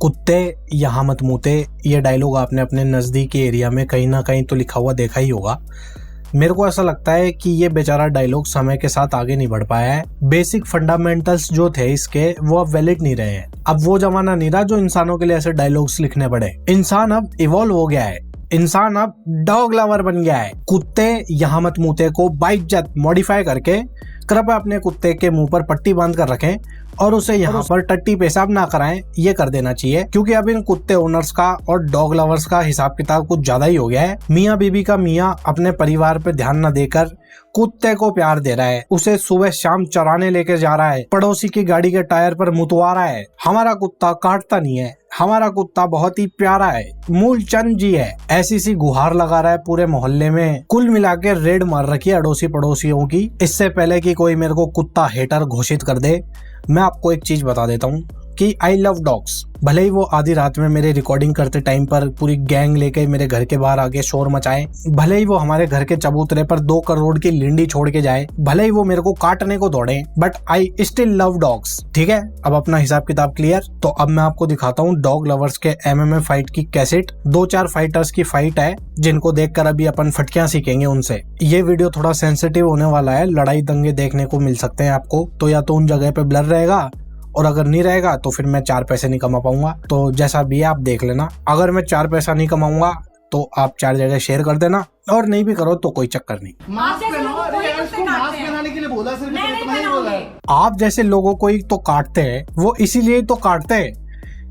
कुत्ते यहाँ मत मूते, ये डायलॉग आपने अपने नज़दीकी एरिया में कहीं ना कहीं तो लिखा हुआ देखा ही होगा। मेरे को ऐसा लगता है कि ये बेचारा डायलॉग समय के साथ आगे नहीं बढ़ पाया है। बेसिक फंडामेंटल्स जो थे इसके वो अब वैलिड नहीं रहे हैं। अब वो जमाना नहीं रहा जो इंसानों के लिए ऐसे डायलॉग्स लिखने पड़े। इंसान अब इवॉल्व हो गया है, इंसान अब डॉग लवर बन गया है। कुत्ते यहाँ मत मूते को बाइज्जत मॉडिफाई करके कृपया अपने कुत्ते के मुंह पर पट्टी बांध कर रखें और उसे यहाँ पर टट्टी पेशाब ना कराएं, ये कर देना चाहिए। क्योंकि अब इन कुत्ते ओनर्स का और डॉग लवर्स का हिसाब किताब कुछ ज्यादा ही हो गया है। मियाँ बीबी का मियाँ अपने परिवार पे ध्यान न देकर कुत्ते को प्यार दे रहा है, उसे सुबह शाम चराने लेके जा रहा है, पड़ोसी की गाड़ी के टायर पर मुतवा रहा है। हमारा कुत्ता काटता नहीं है, हमारा कुत्ता बहुत ही प्यारा है, मूलचंद जी है, ऐसी सी गुहार लगा रहा है पूरे मोहल्ले में। कुल मिला के रेड मार रखी है अड़ोसी पड़ोसियों की। इससे पहले कि कोई मेरे को कुत्ता हेटर घोषित कर दे, मैं आपको एक चीज बता देता हूँ कि आई लव डॉग्स। भले ही वो आधी रात में मेरे रिकॉर्डिंग करते टाइम पर पूरी गैंग लेके मेरे घर के बाहर आके शोर मचाए, भले ही वो हमारे घर के चबूतरे पर 2 करोड़ की लिंडी छोड़ के जाए, भले ही वो मेरे को काटने को दौड़े, but I still love dogs. ठीक है, अब अपना हिसाब किताब क्लियर। तो अब मैं आपको दिखाता हूँ डॉग लवर्स के MMA फाइट की कैसेट। 2-4 फाइटर्स की फाइट है जिनको देखकर अभी अपन फटकियां सीखेंगे उनसे। ये वीडियो थोड़ा सेंसिटिव होने वाला है, लड़ाई दंगे देखने को मिल सकते हैं आपको। तो या तो उन जगह पे ब्लर रहेगा और अगर नहीं रहेगा तो फिर मैं 4 पैसे नहीं कमा पाऊंगा। तो जैसा भी है आप देख लेना। अगर मैं 4 पैसा नहीं कमाऊंगा तो आप 4 जगह शेयर कर देना, और नहीं भी करो तो कोई चक्कर नहीं। मास्क पहनाने के लिए बोला, सिर्फ इतना ही बोला है। आप जैसे लोगों को ही तो काटते हैं, वो इसीलिए तो काटते हैं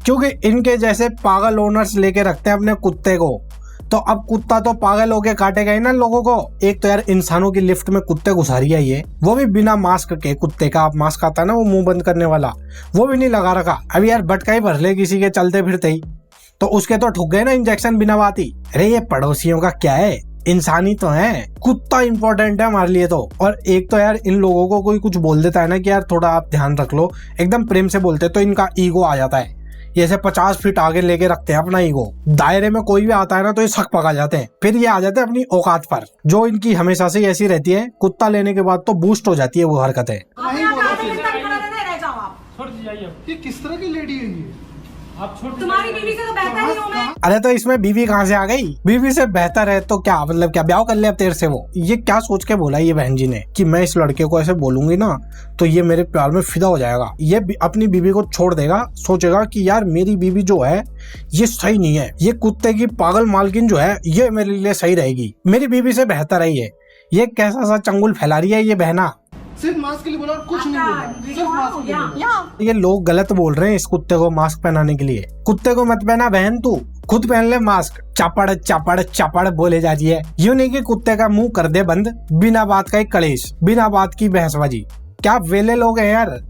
क्योंकि इनके जैसे पागल ओनर्स लेके रखते हैं अपने कुत्ते को। तो अब कुत्ता तो पागल होके काटेगा ही ना लोगों को। एक तो यार इंसानों की लिफ्ट में कुत्ते घुसा रही है ये, वो भी बिना मास्क के। कुत्ते का आप मास्क आता है ना वो मुंह बंद करने वाला, वो भी नहीं लगा रखा। अभी यार बटका ही भर ले किसी के चलते फिरते ही, तो उसके तो ठुक गए ना इंजेक्शन बिना बात ही। अरे ये पड़ोसियों का क्या है, इंसानी तो है। कुत्ता इंपॉर्टेंट है हमारे लिए तो। और एक तो यार इन लोगों को कोई कुछ बोल देता है ना कि यार थोड़ा आप ध्यान रख लो, एकदम प्रेम से बोलते तो इनका ईगो आ जाता है। जैसे 50 फीट आगे लेके रखते हैं अपना ईगो। दायरे में कोई भी आता है ना तो ये शक पका जाते हैं, फिर ये आ जाते हैं अपनी औकात पर, जो इनकी हमेशा से ऐसी रहती है। कुत्ता लेने के बाद तो बूस्ट हो जाती है वो हरकतें। ये किस तरह की लेडी है ये? तुम्हारी बीवी से तो बेहतर ही हूं मैं। अरे तो इसमें बीवी कहाँ से आ गई? बीवी से बेहतर है तो क्या मतलब, क्या ब्याह कर ले अब तेरे से वो? ये क्या सोच के बोला ये बहन जी ने कि मैं इस लड़के को ऐसे बोलूंगी ना तो ये मेरे प्यार में फिदा हो जाएगा। ये अपनी बीवी को छोड़ देगा, सोचेगा कि यार मेरी बीवी जो है ये सही नहीं है, ये कुत्ते की पागल मालकिन जो है ये मेरे लिए सही रहेगी, मेरी बीवी से बेहतर है ये कैसा सा चंगुल फैला रही है ये बहना। सिर्फ मास्क के लिए बोला और कुछ नहीं बोला, सिर्फ मास्क के लिए बोला। ये लोग गलत बोल रहे हैं इस कुत्ते को मास्क पहनाने के लिए। कुत्ते को मत पहना बहन, तू खुद पहन ले मास्क। चापड़ चापड़ चापड़ बोले जा रही है। यूं नहीं कि कुत्ते का मुंह कर दे बंद, बिना बात का एक कलेश, बिना बात की बहसबाजी। क्या वेले लोग हैं यार।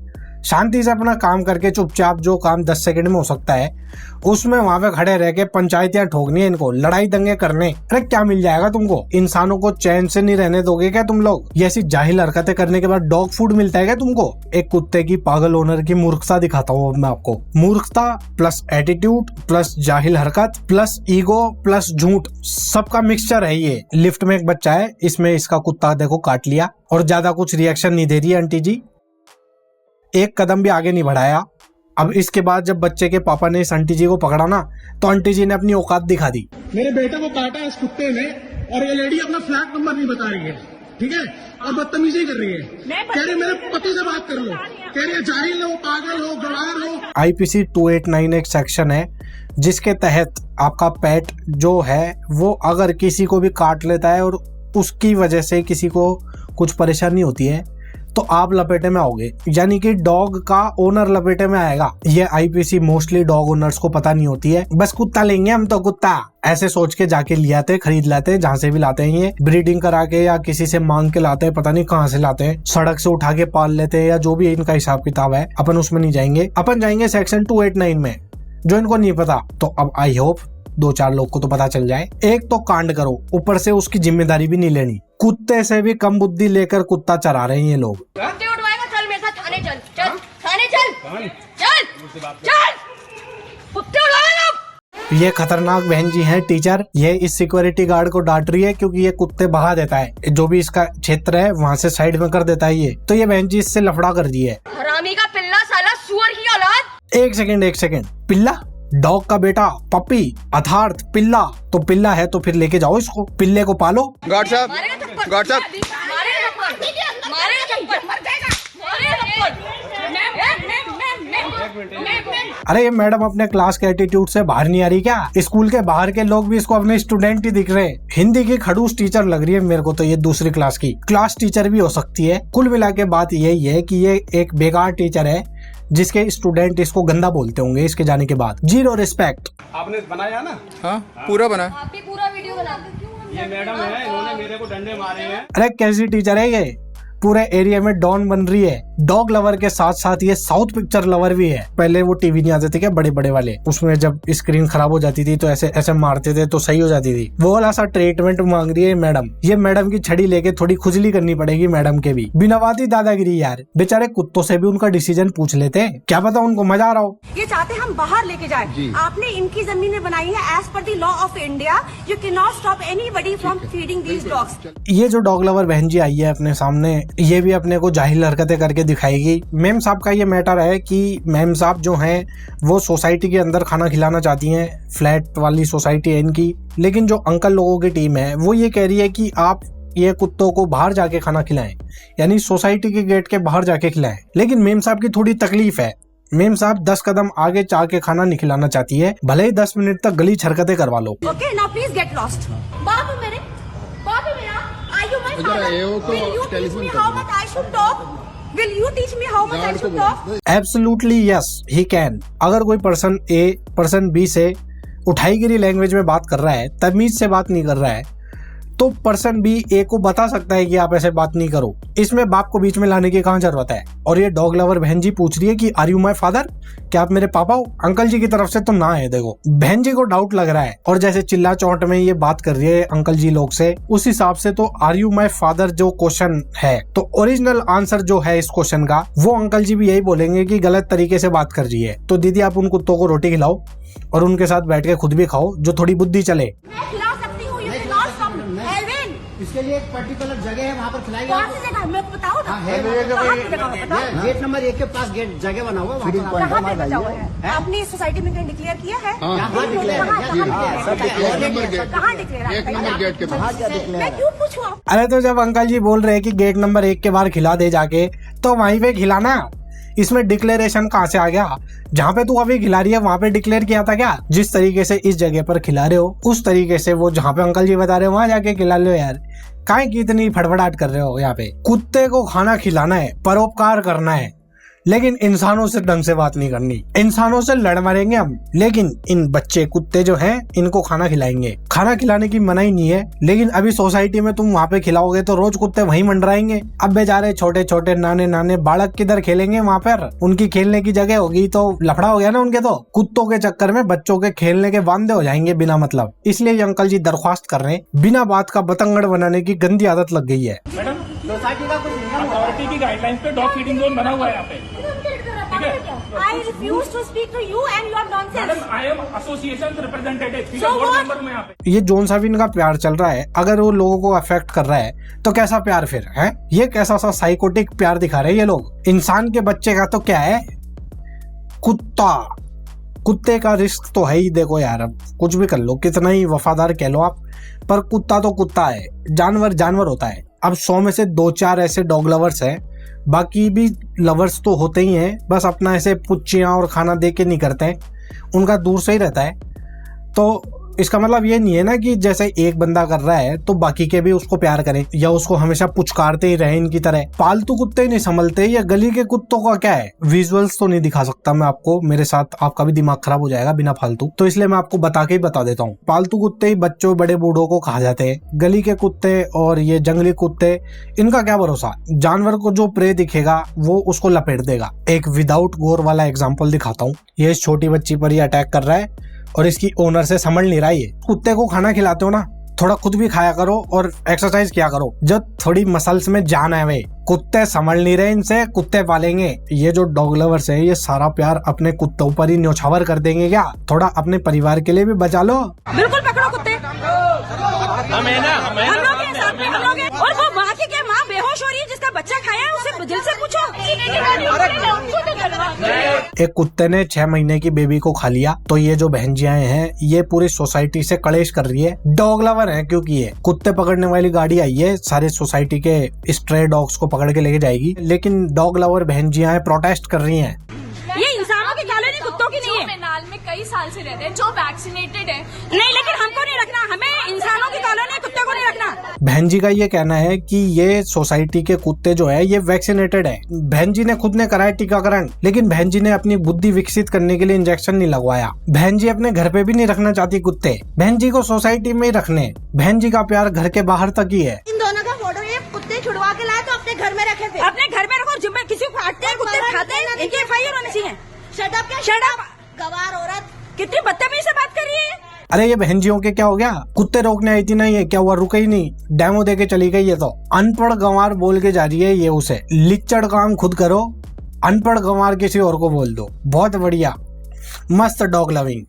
शांति से अपना काम करके चुपचाप जो काम 10 सेकंड में हो सकता है उसमें वहां पे खड़े रह के पंचायतियां ठोकनी है इनको, लड़ाई दंगे करने। अरे क्या मिल जाएगा तुमको? इंसानों को चैन से नहीं रहने दोगे क्या तुम लोग? ये ऐसी जाहिल हरकतें करने के बाद डॉग फूड मिलता है क्या तुमको? एक कुत्ते की पागल ओनर की मूर्खता दिखाता हूँ अब मैं आपको। मूर्खता प्लस एटीट्यूड प्लस जाहिल हरकत प्लस ईगो प्लस झूठ, सबका मिक्सचर है ये। लिफ्ट में एक बच्चा है, इसमें इसका कुत्ता देखो काट लिया और ज्यादा कुछ रिएक्शन नहीं दे रही है आंटी जी, एक कदम भी आगे नहीं बढ़ाया। अब इसके बाद जब बच्चे के पापा ने इस आंटी जी को पकड़ा ना तो आंटी जी ने अपनी औकात दिखा दी। मेरे बेटे को काटा इस कुत्ते ने और ये लेडी अपना फ्लैट नंबर नहीं बता रही है, ठीक है, और बदतमीजी कर रही है। कह रही मेरे पति से बात कर लो, कह रही है जाहिल हो, पागल हो, गवार हो। IPC 289 एक सेक्शन है जिसके तहत आपका पेट जो है वो अगर किसी को भी काट लेता है और उसकी वजह से किसी को कुछ परेशानी होती है तो आप लपेटे में आओगे, यानी कि डॉग का ओनर लपेटे में आएगा। ये IPC मोस्टली डॉग ओनर्स को पता नहीं होती है। बस कुत्ता लेंगे हम तो कुत्ता ऐसे सोच के जाके ले आते, खरीद लाते, जहाँ से भी लाते हैं ये ब्रीडिंग करा के या किसी से मांग के लाते हैं, पता नहीं कहाँ से लाते हैं, सड़क से उठा के पाल लेते हैं या जो भी इनका हिसाब किताब है। अपन उसमें नहीं जाएंगे, अपन जाएंगे सेक्शन 289 में जो इनको नहीं पता। तो अब आई होप 2-4 लोग को तो पता चल जाए। एक तो कांड करो, ऊपर से उसकी जिम्मेदारी भी नहीं लेनी। कुत्ते से भी कम बुद्धि लेकर कुत्ता चरा रहे हैं ये लोग। कुत्ते उठवाएगा, चल मेरे साथ थाने चल, चल थाने चल, चल चल कुत्ते उठवाएगा। ये खतरनाक बहन जी हैं टीचर, ये इस सिक्योरिटी गार्ड को डांट रही है क्योंकि ये कुत्ते भगा देता है, जो भी इसका क्षेत्र है वहाँ से साइड में कर देता है ये। तो ये बहन जी इससे लफड़ा कर दी है। हरामी का पिल्ला, साला सुअर की औलाद। एक सेकंड, पिल्ला डॉग का बेटा पपी अर्थात पिल्ला, तो पिल्ला है तो फिर लेके जाओ इसको, पिल्ले को पालो। गॉड साहब, मारेगा थप्पड़, गॉड साहब, मारेगा थप्पड़, मारेगा थप्पड़, मर जाएगा, मारेगा थप्पड़। अरे ये मैडम अपने क्लास के एटीट्यूड से बाहर नहीं आ रही क्या? स्कूल के बाहर के लोग भी इसको अपने स्टूडेंट ही दिख रहे। हिंदी की खड़ूस टीचर लग रही है मेरे को तो ये, दूसरी क्लास की क्लास टीचर भी हो सकती है। कुल मिला के बात यही है कि ये एक बेकार टीचर है जिसके स्टूडेंट इसको गंदा बोलते होंगे इसके जाने के बाद। Zero respect. आपने बनाया ना? हाँ पूरा बना। आप भी पूरा वीडियो बना दो। ये मैडम है, इन्होंने मेरे को डंडे मारे हैं। अरे कैसी टीचर है ये, पूरे एरिया में डॉन बन रही है। डॉग लवर के साथ साथ ये साउथ पिक्चर लवर भी है। पहले वो टीवी नहीं आते थे क्या बड़े बड़े वाले, उसमें जब स्क्रीन खराब हो जाती थी तो ऐसे ऐसे मारते थे तो सही हो जाती थी, वो वाला सा ट्रीटमेंट मांग रही है मैडम। ये मैडम की छड़ी लेके थोड़ी खुजली करनी पड़ेगी मैडम के भी। बिना बात ही दादागिरी यार, बेचारे कुत्तों से भी उनका डिसीजन पूछ लेते, क्या पता उनको मजा आ रहा हो। ये चाहते हम बाहर लेके जाए, आपने इनकी जमीनें बनाई है as per the law of India. You can not stop anybody from feeding these dogs. ये जो डॉग लवर बहन जी आई है अपने सामने, ये भी अपने को जाहिल हरकतें करके दिखाएगी। मैम साहब का ये मैटर है कि मैम साहब जो हैं वो सोसाइटी के अंदर खाना खिलाना चाहती हैं, फ्लैट वाली सोसाइटी है इनकी, लेकिन जो अंकल लोगों की टीम है वो ये कह रही है कि आप ये कुत्तों को बाहर जाके खाना खिलाएं, यानी सोसाइटी के गेट के बाहर जाके खिलाएं। लेकिन मैम साहब की थोड़ी तकलीफ है, मैम साहब 10 कदम आगे चाह के खाना नहीं खिलाना चाहती है, भले ही 10 मिनट तक गली हरकतें करवा लो। Okay now please get lost. बाबू मेरे, बाबू मेरा, are you my father? Will you teach me how much I should talk? Will you teach me how much I should talk? Absolutely yes, he can। अगर कोई person a person B से उठाईगिरी language में बात कर रहा है, तमीज से बात नहीं कर रहा है, तो पर्सन बी ए को बता सकता है कि आप ऐसे बात नहीं करो। इसमें बाप को बीच में लाने की कहाँ जरूरत है। और ये डॉग लवर बहन जी पूछ रही है कि आर यू माई फादर, क्या आप मेरे पापा हो? अंकल जी की तरफ से तो ना है। देखो बहन जी को डाउट लग रहा है और जैसे चिल्ला चौट में ये बात कर रही है अंकल जी लोग से, उस हिसाब से तो आर यू माई फादर जो क्वेश्चन है, तो ओरिजिनल आंसर जो है इस क्वेश्चन का, वो अंकल जी भी यही बोलेंगे कि गलत तरीके से बात कर रही है। तो दीदी आप उन कुत्तों को रोटी खिलाओ और उनके साथ बैठ के खुद भी खाओ, जो थोड़ी बुद्धि चले। मैं खिला सकती हूँ, you cannot stop me. Alvin, इसके लिए एक पर्टिकुलर जगह है, वहाँ पर खिलाएंगे। कौन सी जगह मेरे को बताओ ना। है कहाँ की जगह है बताओ? गेट नंबर 1 के पास गेट जगह बना हुआ है, वहाँ पर कहाँ पे बचा हुआ है? आपने इस सोसाइटी में कहीं डिक्लेयर किया है? कहाँ डिक्लेयर कहाँ डिक्लेयर गेट के पास। मैं क्यों पूछूं आप? अरे तो जब अंकल जी बोल रहे हैं कि गेट नंबर 1 के बाहर खिला दे जाके, तो वहीं पे खिलाना। इसमें डिक्लेरेशन कहाँ से आ गया? जहाँ पे तू अभी खिला रही है वहाँ पे डिक्लेयर किया था क्या? जिस तरीके से इस जगह पर खिला रहे हो उस तरीके से वो जहाँ पे अंकल जी बता रहे हो वहाँ जाके खिला लो यार। काहे की इतनी फड़फड़ाहट कर रहे हो? यहाँ पे कुत्ते को खाना खिलाना है, परोपकार करना है, लेकिन इंसानों से ढंग से बात नहीं करनी। इंसानों से लड़ मरेंगे हम, लेकिन इन बच्चे कुत्ते जो हैं इनको खाना खिलाएंगे। खाना खिलाने की मनाही नहीं है, लेकिन अभी सोसाइटी में तुम वहाँ पे खिलाओगे तो रोज कुत्ते वहीं मंडराएंगे। अब बेचारे छोटे छोटे नाने नाने बालक किधर खेलेंगे? वहाँ पर उनकी खेलने की जगह होगी तो लफड़ा हो गया ना उनके। तो कुत्तों के चक्कर में बच्चों के खेलने के वांदे हो जाएंगे बिना मतलब। इसलिए ये अंकल जी दरख्वास्त कर रहे हैं, बिना बात का बतंगड़ बनाने की गंदी आदत लग गई है। सोसाइटी का कुछ नियम होगा। अथॉरिटी की गाइडलाइंस पे डॉग फीडिंग जोन बना हुआ है यहाँ पे। I refuse to speak to you and your nonsense. Madam I am association representative, ठीक है, So बोर्ड what? मेंबर में यहाँ पे। ये जोन साबिन का प्यार चल रहा है, अगर वो लोगों को अफेक्ट कर रहा है तो कैसा प्यार फिर है? ये कैसा सा साइकोटिक प्यार दिखा रहे हैं ये लोग। इंसान के बच्चे का तो क्या है, कुत्ता, कुत्ते का रिस्क तो है ही। देखो यार अब कुछ भी कर लो, कितना ही वफादार कह लो आप, पर कुत्ता तो कुत्ता है, जानवर जानवर होता है। अब 100 में से 2-4 ऐसे डॉग लवर्स हैं, बाकी भी लवर्स तो होते ही हैं, बस अपना ऐसे पुच्चियाँ और खाना दे के नहीं करते हैं, उनका दूर से ही रहता है। तो इसका मतलब ये नहीं है ना कि जैसे एक बंदा कर रहा है तो बाकी के भी उसको प्यार करें या उसको हमेशा पुचकारते ही रहे इनकी तरह। पालतू कुत्ते ही नहीं संभलते, या गली के कुत्तों का क्या है? विजुअल्स तो नहीं दिखा सकता मैं आपको, मेरे साथ आपका भी दिमाग खराब हो जाएगा बिना फालतू, तो इसलिए मैं आपको बता के ही बता देता हूँ। पालतू कुत्ते ही बच्चों बड़े बूढ़ों को कहा जाते हैं। गली के कुत्ते और ये जंगली कुत्ते, इनका क्या भरोसा? जानवर को जो प्रे दिखेगा वो उसको लपेट देगा। एक विदाउट गोर वाला एग्जाम्पल दिखाता हूँ। ये इस छोटी बच्ची पर ही अटैक कर रहा है और इसकी ओनर से संभल नहीं रहा। ये कुत्ते को खाना खिलाते हो ना, थोड़ा खुद भी खाया करो और एक्सरसाइज किया करो, जब थोड़ी मसल्स में जान है। वे कुत्ते संभल नहीं रहे, इनसे कुत्ते पालेंगे। ये जो डॉग लवर्स है ये सारा प्यार अपने कुत्तों पर ही न्योछावर कर देंगे क्या? थोड़ा अपने परिवार के लिए भी बचा लो। बिल्कुल पकड़ो कुत्ते। हमें ना हम लोग के साथ और वो वहाँ की क्या माँ बेहोश हो रही है जिसका बच्चा खाया है, उसे दिल से पूछो। एक कुत्ते ने 6 महीने की बेबी को खा लिया, तो ये जो बहन जी आए हैं ये पूरी सोसाइटी से कलेश कर रही है। डॉग लवर है क्योंकि ये कुत्ते पकड़ने वाली गाड़ी आई है, सारे सोसाइटी के स्ट्रे डॉग्स को पकड़ के लेके जाएगी, लेकिन डॉग लवर बहन जी आए प्रोटेस्ट कर रही हैं। ये इंसानों की कॉलोनी कुत्तों की नहीं है। मेनाल में कई साल से रहते हैं, जो वैक्सीनेटेड है। नहीं, लेकिन हमको नहीं रखना, हमें इंसानों की कॉलोनी कुत्ते को नहीं रखना। बहन जी का ये कहना है कि ये सोसाइटी के कुत्ते जो है ये वैक्सीनेटेड है। बहन जी ने खुद ने कराया टीकाकरण, लेकिन बहन जी ने अपनी बुद्धि विकसित करने के लिए इंजेक्शन नहीं लगवाया। बहन जी अपने घर पे भी नहीं रखना चाहती कुत्ते, बहन जी को सोसाइटी में ही रखने। बहन जी का प्यार घर के बाहर तक ही है। इन दोनों का फोटो ये कुत्ते छुड़वा के लाए तो अपने घर में रखे थे। अपने घर में रखो, जिम्मे किसी को काटते हैं, कुत्ते खाते हैं, इनकी एफआईआर होनी चाहिए। शट अप, क्या शट अप, गवार औरत, कितनी बदतमीजी से बात कर रही है। अरे ये बहन जियों के क्या हो गया, कुत्ते रोकने आई थी ना, ये क्या हुआ, रुके ही नहीं, डेमो दे के चली गई। ये तो अनपढ़ गंवार बोल के जा रही है ये उसे। लिच्चड़ काम खुद करो, अनपढ़ गंवार किसी और को बोल दो। बहुत बढ़िया, मस्त डॉग लविंग।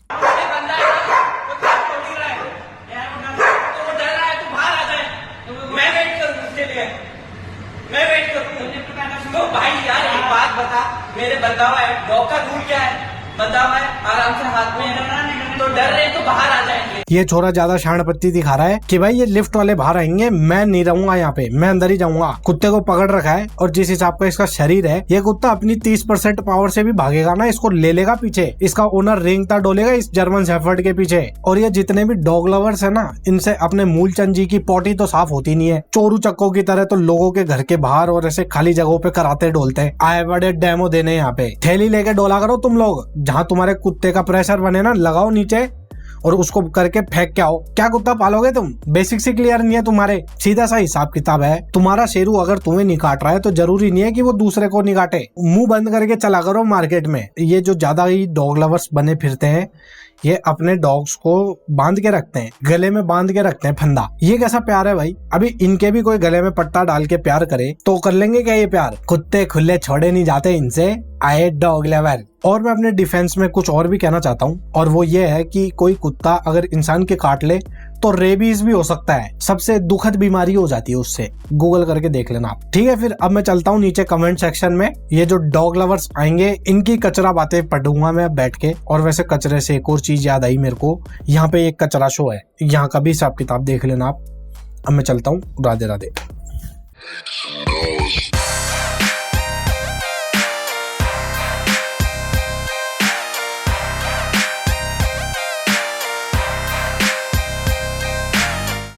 मेरे बंधा हुआ है, डॉग का रूल क्या है, बंधा हुआ है, आराम से हाथ में है, तो डर रहे तो बाहर आ जाएंगे। ये छोरा ज्यादा शान पत्ती दिखा रहा है कि भाई ये लिफ्ट वाले बाहर आएंगे, मैं नहीं रहूंगा यहाँ पे, मैं अंदर ही जाऊंगा। कुत्ते को पकड़ रखा है और जिस हिसाब का इसका शरीर है, ये कुत्ता अपनी 30% पावर से भी भागेगा ना, इसको ले लेगा पीछे। इसका ओनर रेंगता डोलेगा इस जर्मन शेफर्ड के पीछे। और ये जितने भी डॉग लवर्स है ना, इनसे अपने मूलचंद जी की पोटी तो साफ होती नहीं है। चोरू चक्कों की तरह तो लोगों के घर के बाहर और ऐसे खाली जगहों पे कराते डोलते आए बड़े डेमो देने। यहाँ पे थैली लेके डोला करो तुम लोग, जहाँ तुम्हारे कुत्ते का प्रेशर बने ना, लगाओ नीचे और उसको करके फेंक के आओ। क्या कुत्ता पालोगे तुम? बेसिक से क्लियर नहीं है तुम्हारे। सीधा सा हिसाब किताब है तुम्हारा। शेरू अगर तुम्हें नहीं काट रहा है तो जरूरी नहीं है कि वो दूसरे को नहीं काटे। मुंह बंद करके चला करो मार्केट में। ये जो ज्यादा ही डॉग लवर्स बने फिरते हैं, ये अपने डॉग्स को बांध के रखते हैं, गले में बांध के रखते हैं फंदा। ये कैसा प्यार है भाई? अभी इनके भी कोई गले में पट्टा डाल के प्यार करे तो कर लेंगे क्या ये प्यार? कुत्ते खुले छोड़े नहीं जाते इनसे, आए डॉग लवर। और मैं अपने डिफेंस में कुछ और भी कहना चाहता हूँ, और वो ये है कि कोई कुत्ता अगर इंसान के काट ले तो रेबीज भी हो सकता है। सबसे दुखद बीमारी हो जाती है उससे। गूगल करके देख लेना आप। ठीक है, फिर अब मैं चलता हूँ नीचे कमेंट सेक्शन में। ये जो डॉग लवर्स आएंगे इनकी कचरा बातें पढ़ूंगा मैं बैठ के। और वैसे कचरे से एक और चीज याद आई मेरे को, यहाँ पे एक कचरा शो है, यहाँ का भी हिसाब किताब देख लेना आप। अब मैं चलता हूँ, राधे राधे।